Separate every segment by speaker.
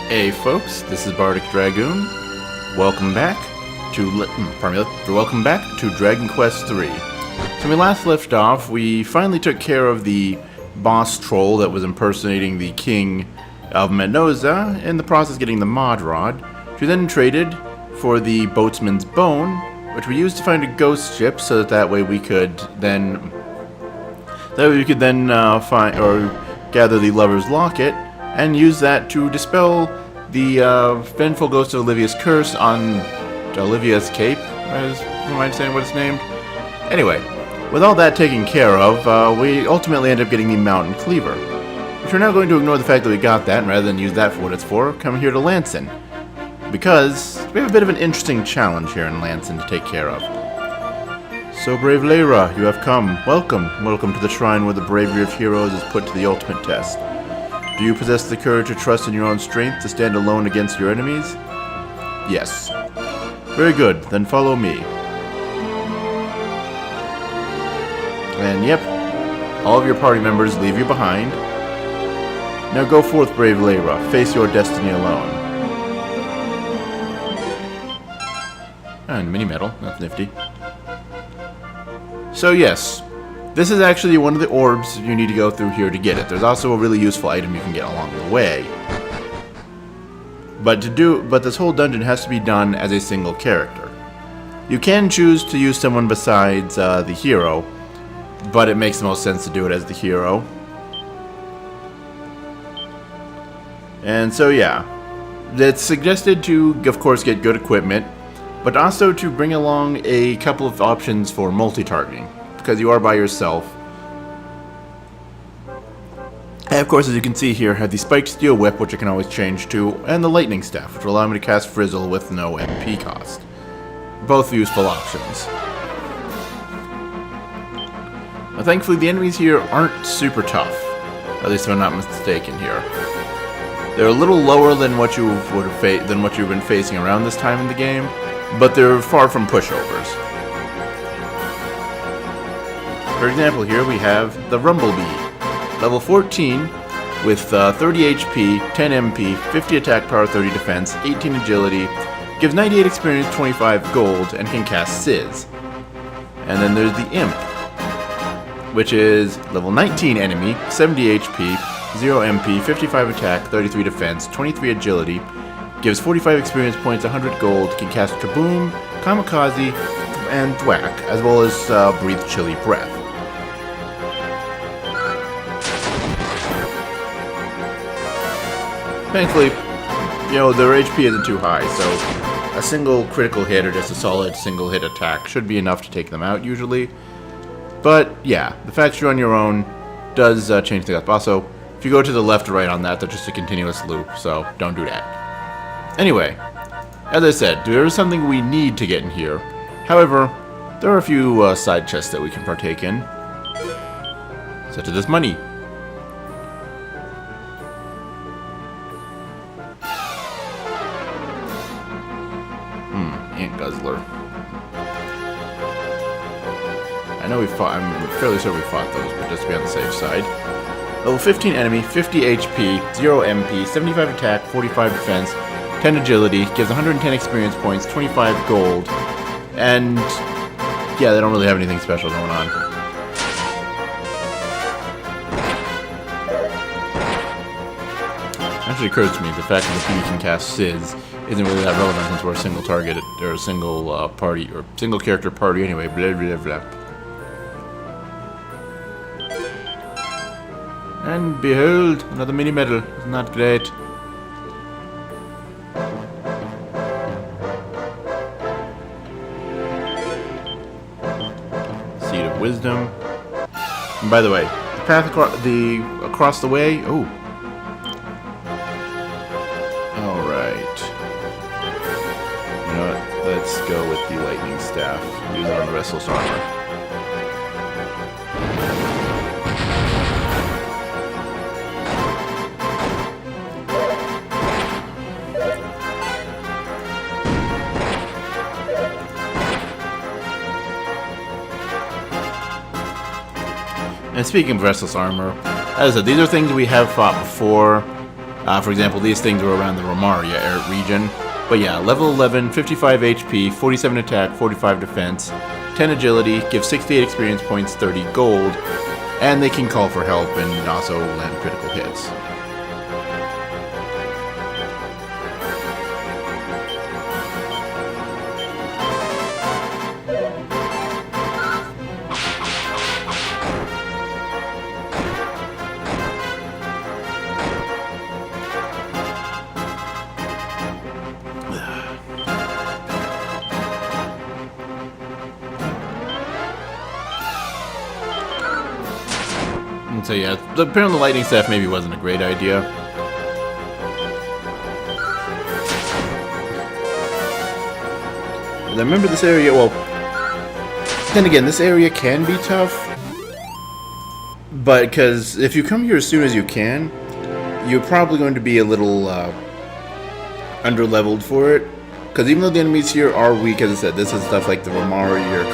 Speaker 1: Hey folks, this is Bardic Dragoon. Welcome back to Dragon Quest III. So when we last left off, we finally took care of the boss troll that was impersonating the king of Menoza, in the process getting the mod rod. We then traded for the boatsman's bone, which we used to find a ghost ship, so that way we could then find or gather the lover's locket and use that to dispel the vengeful ghost of Olivia's curse on Olivia's Cape, am I saying what it's named? Anyway, with all that taken care of, we ultimately end up getting the Mountain Cleaver, which we're now going to ignore the fact that we got that, and rather than use that for what it's for, come here to Lanson, because we have a bit of an interesting challenge here in Lanson to take care of. So, brave Lyra, you have come. Welcome. Welcome to the shrine where the bravery of heroes is put to the ultimate test. Do you possess the courage to trust in your own strength to stand alone against your enemies? Yes. Very good, then follow me. And yep, all of your party members leave you behind. Now go forth, brave Lyra, face your destiny alone. And mini medal, that's nifty. So yes, this is actually one of the orbs you need to go through here to get it. There's also a really useful item you can get along the way. But this whole dungeon has to be done as a single character. You can choose to use someone besides the hero, but it makes the most sense to do it as the hero. And so yeah, it's suggested to, of course, get good equipment, but also to bring along a couple of options for multi-targeting, because you are by yourself. And of course, as you can see here, I have the Spiked Steel Whip, which I can always change to, and the Lightning Staff, which will allow me to cast Frizzle with no MP cost. Both useful options. Now, thankfully, the enemies here aren't super tough, at least if I'm not mistaken here. They're a little lower than what you've been facing around this time in the game, but they're far from pushovers. For example, here we have the Rumblebee, level 14, with 30 HP, 10 MP, 50 attack power, 30 defense, 18 agility, gives 98 experience, 25 gold, and can cast Sizz. And then there's the Imp, which is level 19 enemy, 70 HP, 0 MP, 55 attack, 33 defense, 23 agility, gives 45 experience points, 100 gold, can cast Kaboom, Kamikaze, and Thwack, as well as Breathe Chilly Breath. Thankfully, their HP isn't too high, so a single critical hit or just a solid single hit attack should be enough to take them out usually. But yeah, the fact you're on your own does change things up. Also, if you go to the left or right on that, that's just a continuous loop, so don't do that. Anyway, as I said, there is something we need to get in here. However, there are a few side chests that we can partake in, such as this money. Ant Guzzler. I know I'm fairly sure we fought those, but just to be on the safe side. Level 15 enemy, 50 HP, 0 MP, 75 attack, 45 defense, 10 agility, gives 110 experience points, 25 gold, and yeah, they don't really have anything special going on. Actually occurs to me the fact that the bee can cast Sizz isn't really that relevant since we're a single target or a single party or single character party anyway. Blah blah blah. And behold, another mini medal. Isn't that great? Seed of Wisdom. And by the way, the path across the way. Oh. You know what? Let's go with the Lightning Staff. Use it on the Restless Armor. And speaking of Restless Armor, as I said, these are things we have fought before. For example, these things were around the Romaria region. But yeah, level 11, 55 HP, 47 attack, 45 defense, 10 agility, give 68 experience points, 30 gold, and they can call for help and also land critical hits. So yeah, apparently the lightning staff maybe wasn't a great idea. And I remember this area, well, then again, this area can be tough. But, because if you come here as soon as you can, you're probably going to be a little under-leveled for it. Because even though the enemies here are weak, as I said, this is stuff like the Romari or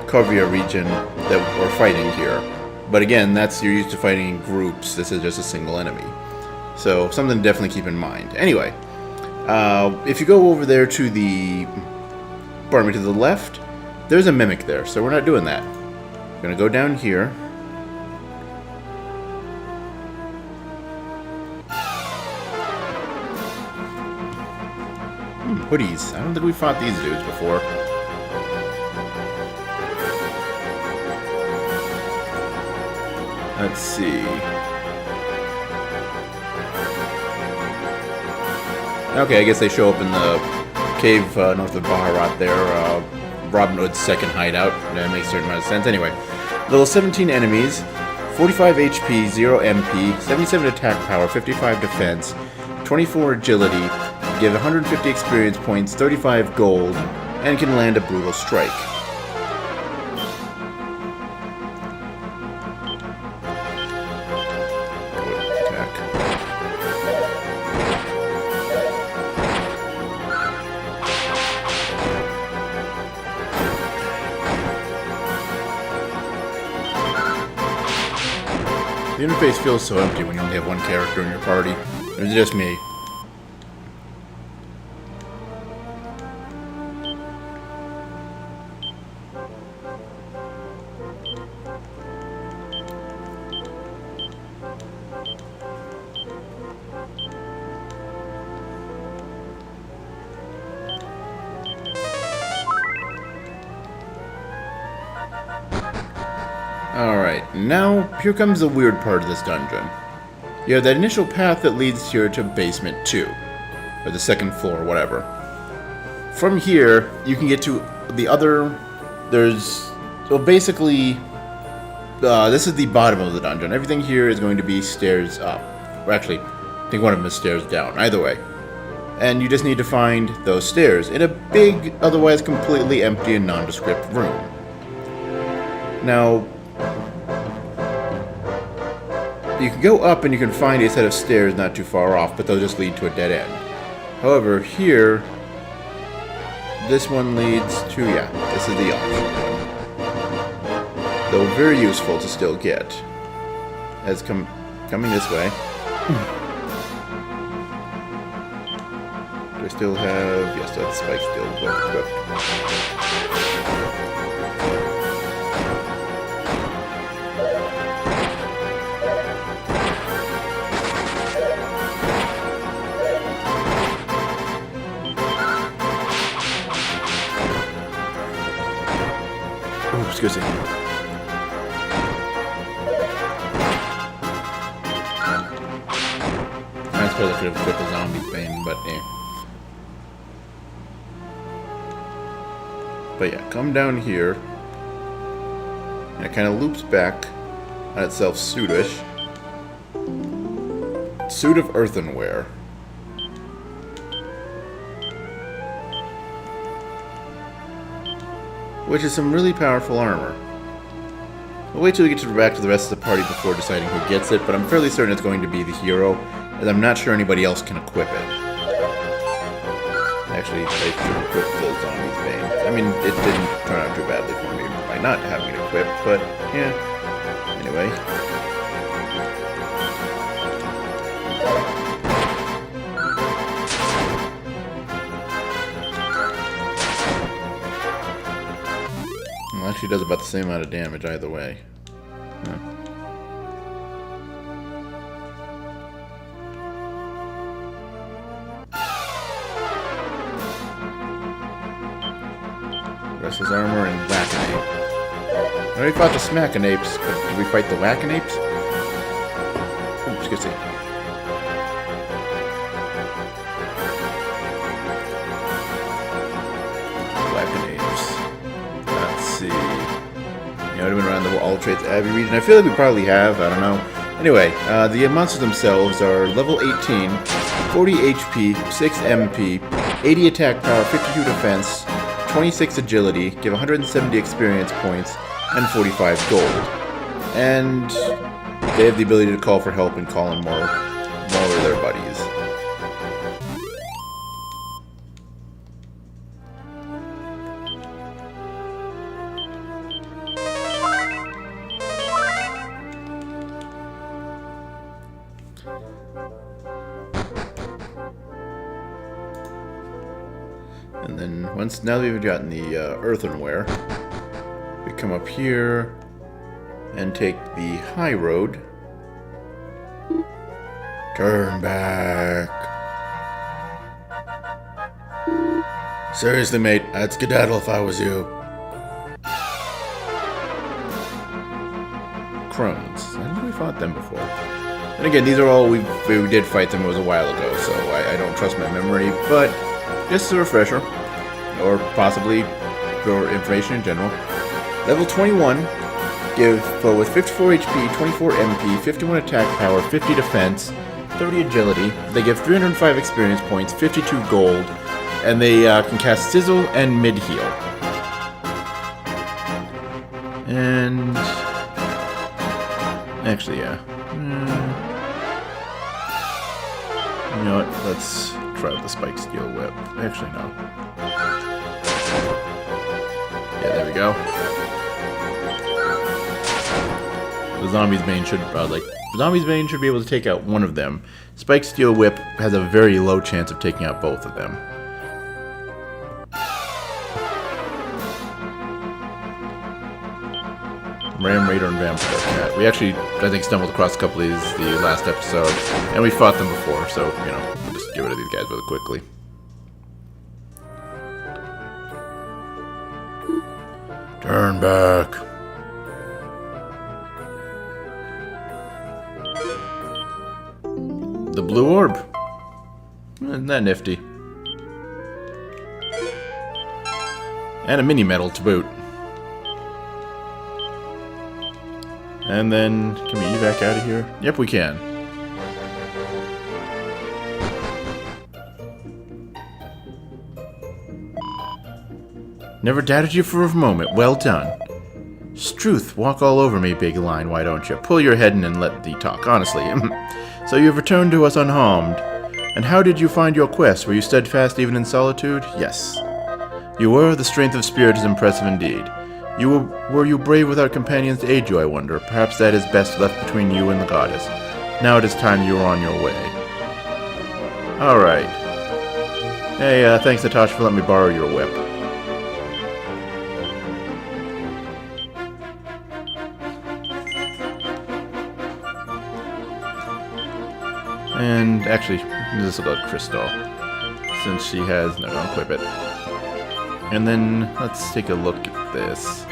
Speaker 1: Kovia region that we're fighting here. But again, you're used to fighting in groups. This is just a single enemy. So, something to definitely keep in mind. Anyway, if you go over there to the left, there's a mimic there. So we're not doing that. We're going to go down here. Hoodies. I don't think we fought these dudes before. Let's see. Okay, I guess they show up in the cave north of Baharat there. Robin Hood's second hideout. That makes a certain amount of sense. Anyway, level 17 enemies, 45 HP, 0 MP, 77 attack power, 55 defense, 24 agility, give 150 experience points, 35 gold, and can land a brutal strike. The interface feels so empty when you only have one character in your party. Or is it just me? Alright, now here comes the weird part of this dungeon. You have that initial path that leads here to basement 2, or the second floor, whatever. From here, you can get to the other, so basically, this is the bottom of the dungeon. Everything here is going to be stairs up. Or actually, I think one of them is stairs down, either way. And you just need to find those stairs in a big, otherwise completely empty and nondescript room. Now, you can go up and you can find a set of stairs not too far off, but they'll just lead to a dead end. However, here, this one leads to, yeah, this is the option. Though very useful to still get. As coming this way. Do I still have, yes, that spike still equipped. Excuse me. I suppose I could have equipped the zombie's bane, but eh. But yeah, come down here. And it kind of loops back on itself suitish. Suit of earthenware. Which is some really powerful armor. We'll wait till we get back to the rest of the party before deciding who gets it, but I'm fairly certain it's going to be the hero, as I'm not sure anybody else can equip it. Actually, they should equip the zombie's bane. I mean, it didn't turn out too badly for me by not having it equipped, but yeah. Anyway. actually does about the same amount of damage either way. Huh. Rest his armor and Whack-a-Nape. I already fought the Smack-a-Napes, but did we fight the Whack-a-Napes? Oops, good see. Let's see. You know, I've been around the all traits Abbey region. I feel like we probably have. I don't know. Anyway, the monsters themselves are level 18, 40 HP, 6 MP, 80 attack power, 52 defense, 26 agility, give 170 experience points, and 45 gold. And they have the ability to call for help and call in more of their buddies. And then now that we've gotten the earthenware, we come up here and take the high road. Turn back. Seriously, mate, I'd skedaddle if I was you. Crones. I don't think we fought them before. And again, these are all we did fight them. It was a while ago, so I don't trust my memory, but just a refresher, or possibly for information in general. Level 21, give foe with 54 HP, 24 MP, 51 attack power, 50 defense, 30 agility. They give 305 experience points, 52 gold, and they can cast Sizzle and Mid-Heal. And actually, yeah. You know what? Let's try with the Spike Steel Whip. Actually, no. Yeah, there we go. The Zombie's Bane should be able to take out one of them. Spike Steel Whip has a very low chance of taking out both of them. Ram Raider and Vampire Cat. We actually, I think, stumbled across a couple of these the last episode, and we fought them before, so, you know, we'll just get rid of these guys really quickly. Turn back. The blue orb. Isn't that nifty? And a mini medal to boot. And then, can we evac out of here? Yep, we can. Never doubted you for a moment. Well done. Struth, walk all over me, big line, why don't you? Pull your head in and let thee talk, honestly. So you've returned to us unharmed. And how did you find your quest? Were you steadfast even in solitude? Yes. You were. The strength of spirit is impressive indeed. Were you brave without companions to aid you, I wonder? Perhaps that is best left between you and the goddess. Now it is time you are on your way. Alright. Hey, thanks Natasha for letting me borrow your whip. And actually, this will go to Crystal, since she has... No, don't equip it. And then, let's take a look at this.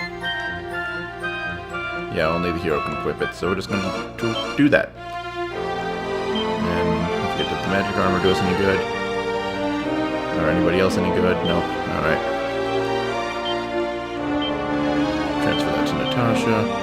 Speaker 1: Yeah, only the hero can equip it, so we're just going to do that. And let's get the magic armor do us any good. Or anybody else any good? No? Alright. Transfer that to Natasha.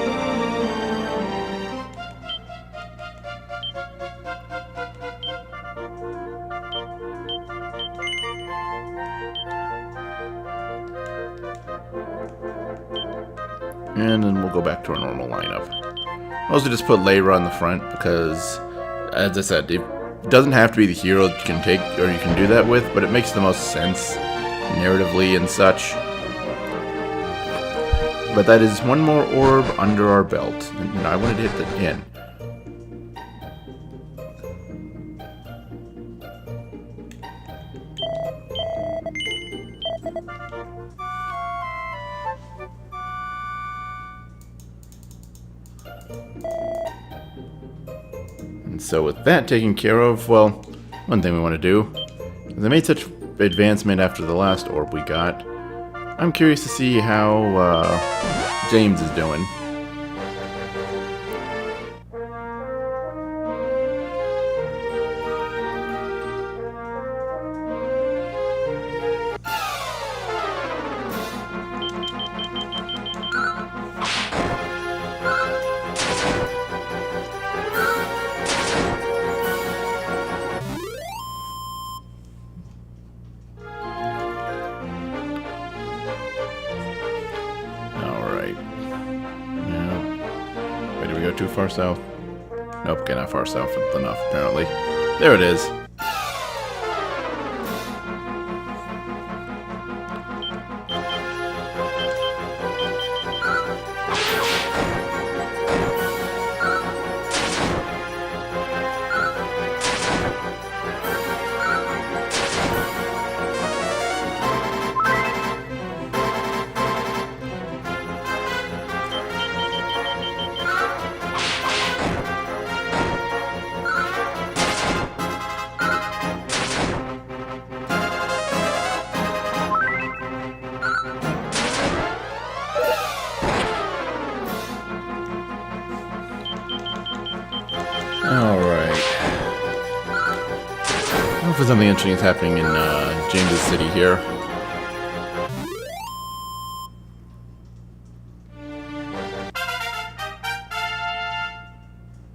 Speaker 1: And then we'll go back to our normal lineup. I'll also just put Layra on the front because, as I said, it doesn't have to be the hero that you can take or you can do that with, but it makes the most sense narratively and such. But that is one more orb under our belt. And, you know, I wanted to hit the end. So with that taken care of, well, one thing we want to do, they made such advancement after the last orb we got. I'm curious to see how James is doing. Too far south? Nope, okay, not far south enough, apparently. There it is. Alright. Hopefully something interesting is happening in James's city here.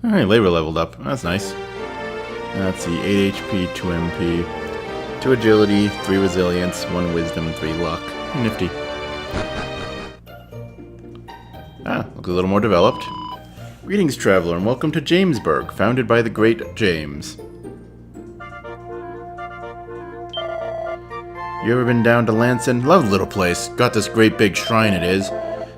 Speaker 1: Alright, labor leveled up. That's nice. Let's see, 8 HP, 2 MP, 2 agility, 3 resilience, 1 wisdom, 3 luck. Nifty. Looks a little more developed. Greetings, traveler, and welcome to Jamesburg, founded by the great James. You ever been down to Lanson? Lovely little place. Got this great big shrine it is.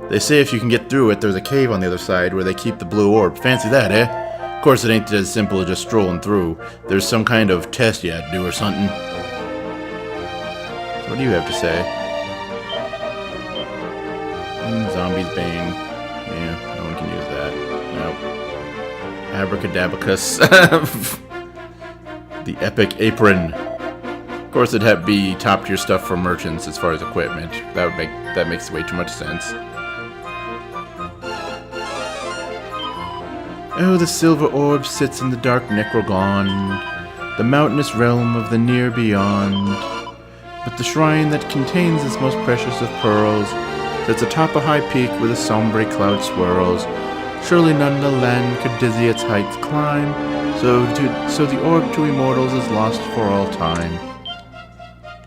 Speaker 1: They say if you can get through it, there's a cave on the other side where they keep the blue orb. Fancy that, eh? Of course, it ain't as simple as just strolling through. There's some kind of test you have to do or something. So what do you have to say? Zombie's Bane. Yeah, no one can use that. Nope. Abracadabacus. The Epic Apron. Of course, it'd be top-tier stuff for merchants as far as equipment. That makes way too much sense. Oh, the silver orb sits in the dark Necrogon, the mountainous realm of the near beyond. But the shrine that contains this most precious of pearls sits atop a high peak where the sombre cloud swirls. Surely none in the land could dizzy its heights climb, so the orb to immortals is lost for all time.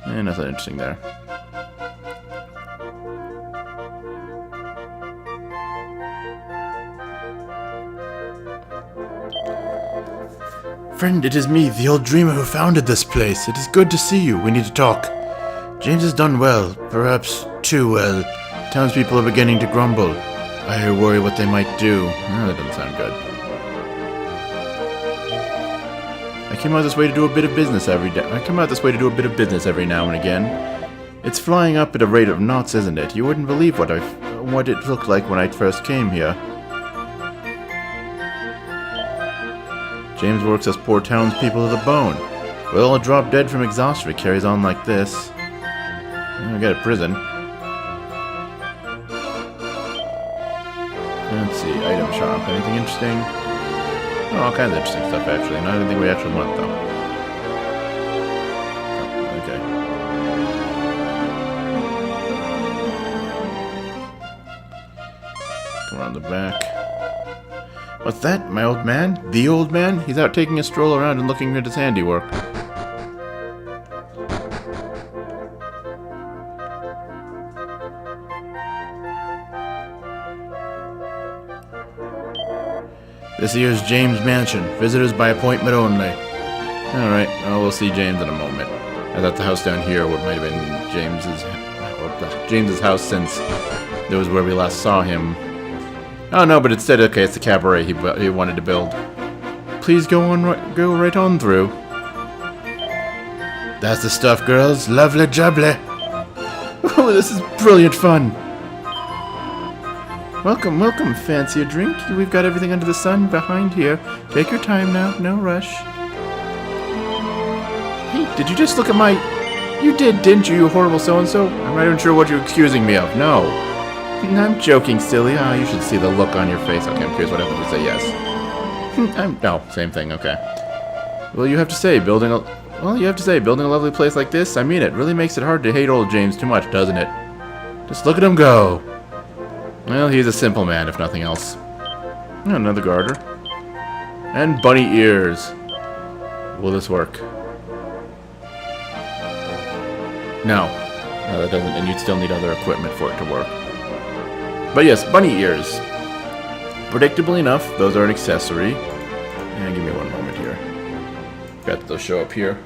Speaker 1: And nothing interesting there. Friend, it is me, the old dreamer who founded this place. It is good to see you. We need to talk. James has done well, perhaps too well. Townspeople are beginning to grumble. I worry what they might do. Oh, that doesn't sound good. I came out this way to do a bit of business every now and again. It's flying up at a rate of knots, isn't it? You wouldn't believe what it looked like when I first came here. James works us poor townspeople to the bone. We'll all drop dead from exhaustion if it carries on like this. We got a prison. Let's see, item shop. Anything interesting? Oh, all kinds of interesting stuff, actually. Not anything we actually want, though. Okay. Come around the back. What's that, my old man? The old man? He's out taking a stroll around and looking at his handiwork. This here's James' mansion. Visitors by appointment only. Alright, well, we'll see James in a moment. I thought the house down here might have been James's house, since it was where we last saw him. Oh no, but instead, okay, it's the cabaret he wanted to build. Please go right on through. That's the stuff, girls. Lovely jubbly. Oh, this is brilliant fun. Welcome, welcome. Fancy a drink? We've got everything under the sun behind here. Take your time now. No rush. Hey, did you just look at my... You did, didn't you, you horrible so-and-so? I'm not even sure what you're accusing me of. No. I'm joking, silly. Ah, you should see the look on your face. Okay, I'm curious what happens if you say yes. No, same thing, okay. Well, you have to say, building a lovely place like this, I mean it, really makes it hard to hate old James too much, doesn't it? Just look at him go. Well, he's a simple man, if nothing else. Another garter. And bunny ears. Will this work? No. No, that doesn't, and you'd still need other equipment for it to work. But yes, bunny ears. Predictably enough, those are an accessory. And give me one moment here. Got those show up here.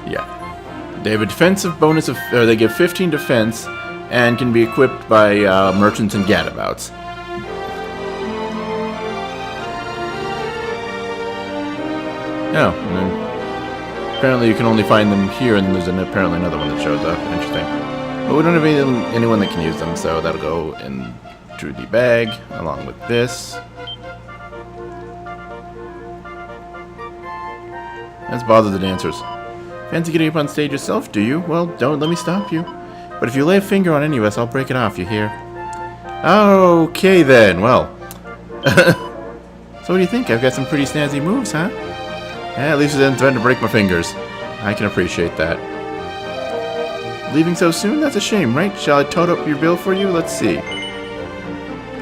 Speaker 1: Yeah. They have a defensive bonus of, or they give 15 defense and can be equipped by merchants and gadabouts. Oh, and then apparently you can only find them here, and there's apparently another one that shows up. Interesting. But we don't have anyone that can use them, so that'll go into the bag, along with this. Let's bother the dancers. Fancy getting up on stage yourself, do you? Well, don't let me stop you. But if you lay a finger on any of us, I'll break it off, you hear? Okay then, well. So what do you think? I've got some pretty snazzy moves, huh? Yeah, at least it didn't threaten to break my fingers. I can appreciate that. Leaving so soon? That's a shame, right? Shall I tote up your bill for you? Let's see.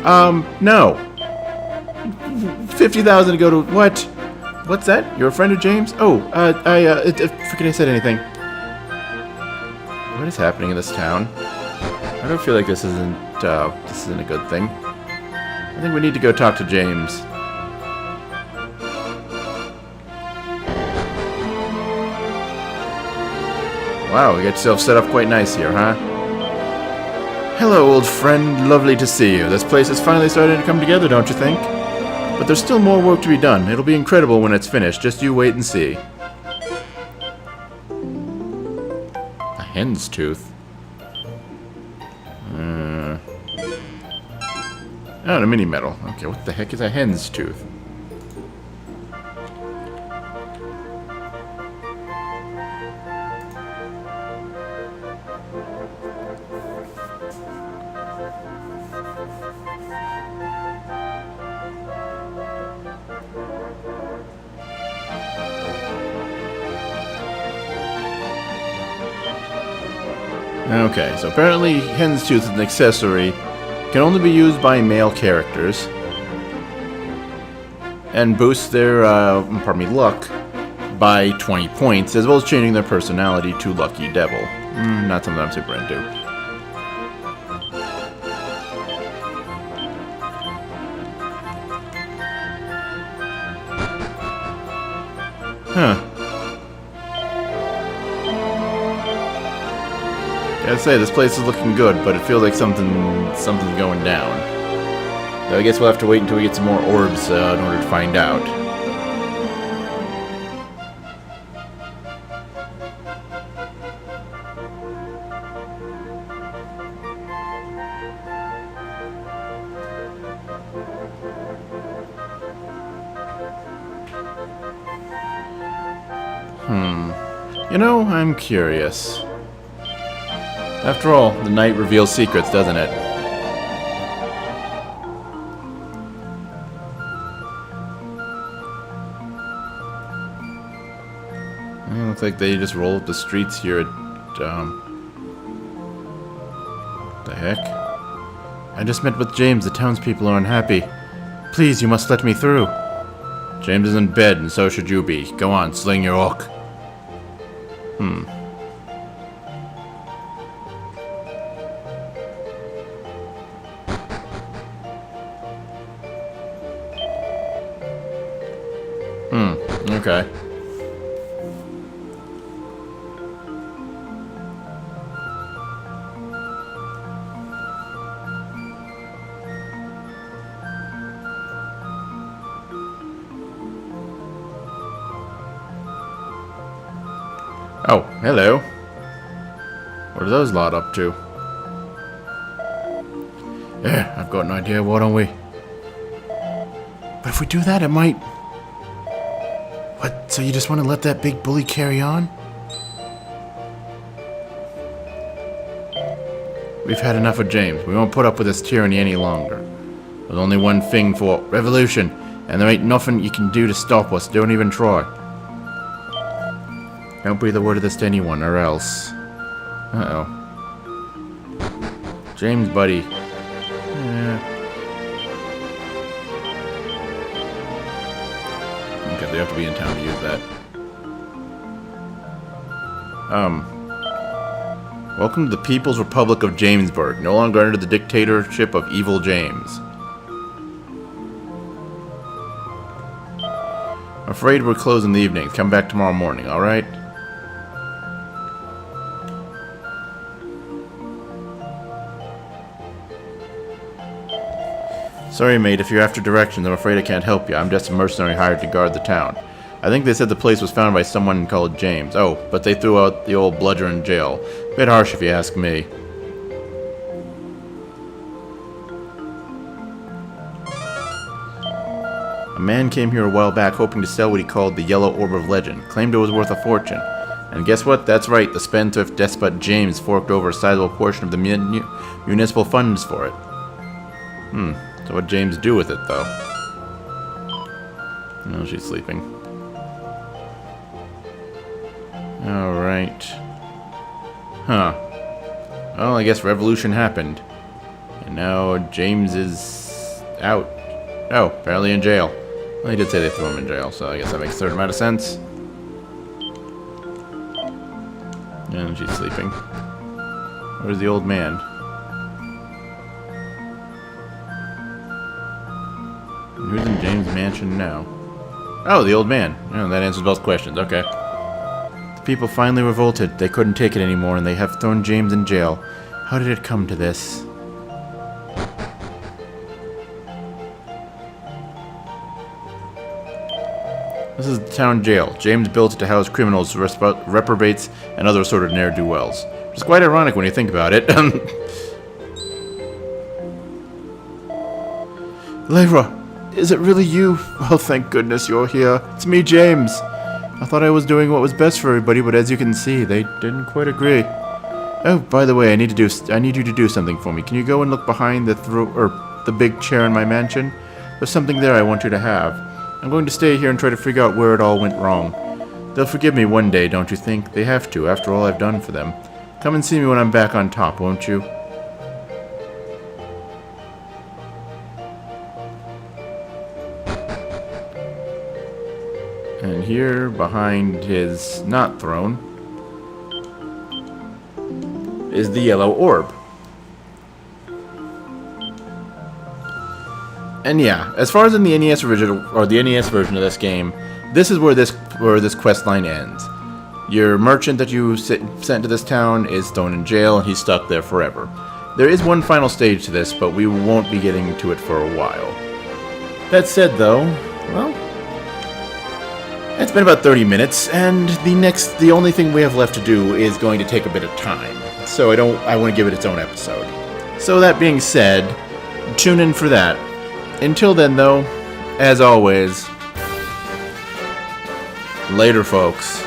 Speaker 1: No. 50,000 to go to... What? What's that? You're a friend of James? Oh, forget I said anything. What is happening in this town? I don't feel like this isn't a good thing. I think we need to go talk to James. Wow, you got yourself set up quite nice here, huh? Hello, old friend. Lovely to see you. This place is finally starting to come together, don't you think? But there's still more work to be done. It'll be incredible when it's finished. Just you wait and see. A hen's tooth? Oh, a mini metal. Okay, what the heck is a hen's tooth? Okay, so apparently hen's tooth is an accessory. Can only be used by male characters. And boosts their, luck by 20 points, as well as changing their personality to Lucky Devil. Not something I'm super into. Huh. Gotta say, this place is looking good, but it feels like something's going down. So I guess we'll have to wait until we get some more orbs in order to find out. You know, I'm curious. After all, the night reveals secrets, doesn't it? It looks like they just roll up the streets here at, the heck? I just met with James. The townspeople are unhappy. Please, you must let me through. James is in bed, and so should you be. Go on, sling your hook. Okay. Oh, hello. What are those lot up to? Yeah, I've got an idea, why don't we? But if we do that, it might... What, so you just want to let that big bully carry on? We've had enough of James. We won't put up with this tyranny any longer. There's only one thing for revolution, and there ain't nothing you can do to stop us. Don't even try. Don't breathe a word of this to anyone, or else... Uh-oh. James, buddy. Okay, they have to be in town to use that. Welcome to the People's Republic of Jamesburg, no longer under the dictatorship of evil James. I'm afraid we're closed in the evening. Come back tomorrow morning, alright? Sorry, mate, if you're after directions, I'm afraid I can't help you. I'm just a mercenary hired to guard the town. I think they said the place was founded by someone called James. Oh, but they threw out the old bludger in jail. Bit harsh if you ask me. A man came here a while back hoping to sell what he called the Yellow Orb of Legend. Claimed it was worth a fortune. And guess what? That's right, the spendthrift despot James forked over a sizable portion of the municipal funds for it. So what'd James do with it, though? No, she's sleeping. Alright. Huh. Well, I guess revolution happened. And now James is out. Oh, apparently in jail. Well, he did say they threw him in jail, so I guess that makes a certain amount of sense. And she's sleeping. Where's the old man? And who's in James' mansion now? Oh, the old man. Oh, that answers both questions. Okay. The people finally revolted. They couldn't take it anymore, and they have thrown James in jail. How did it come to this? This is the town jail. James built it to house criminals, reprobates, and other sort of ne'er-do-wells. It's quite ironic when you think about it. Lyra, is it really you? Oh, thank goodness you're here. It's me, James. I thought I was doing what was best for everybody, but as you can see, they didn't quite agree. Oh, by the way, I need you to do something for me. Can you go and look behind the big chair in my mansion? There's something there I want you to have. I'm going to stay here and try to figure out where it all went wrong. They'll forgive me one day, don't you think? They have to, after all I've done for them. Come and see me when I'm back on top, won't you? And here, behind his not throne, is the yellow orb. And yeah, as far as in the NES original or the NES version of this game, this is where this quest line ends. Your merchant that you sent to this town is thrown in jail, and he's stuck there forever. There is one final stage to this, but we won't be getting to it for a while. That said, though, well, it's been about 30 minutes, and the only thing we have left to do is going to take a bit of time. So I want to give it its own episode. So that being said, tune in for that. Until then, though, as always, later, folks.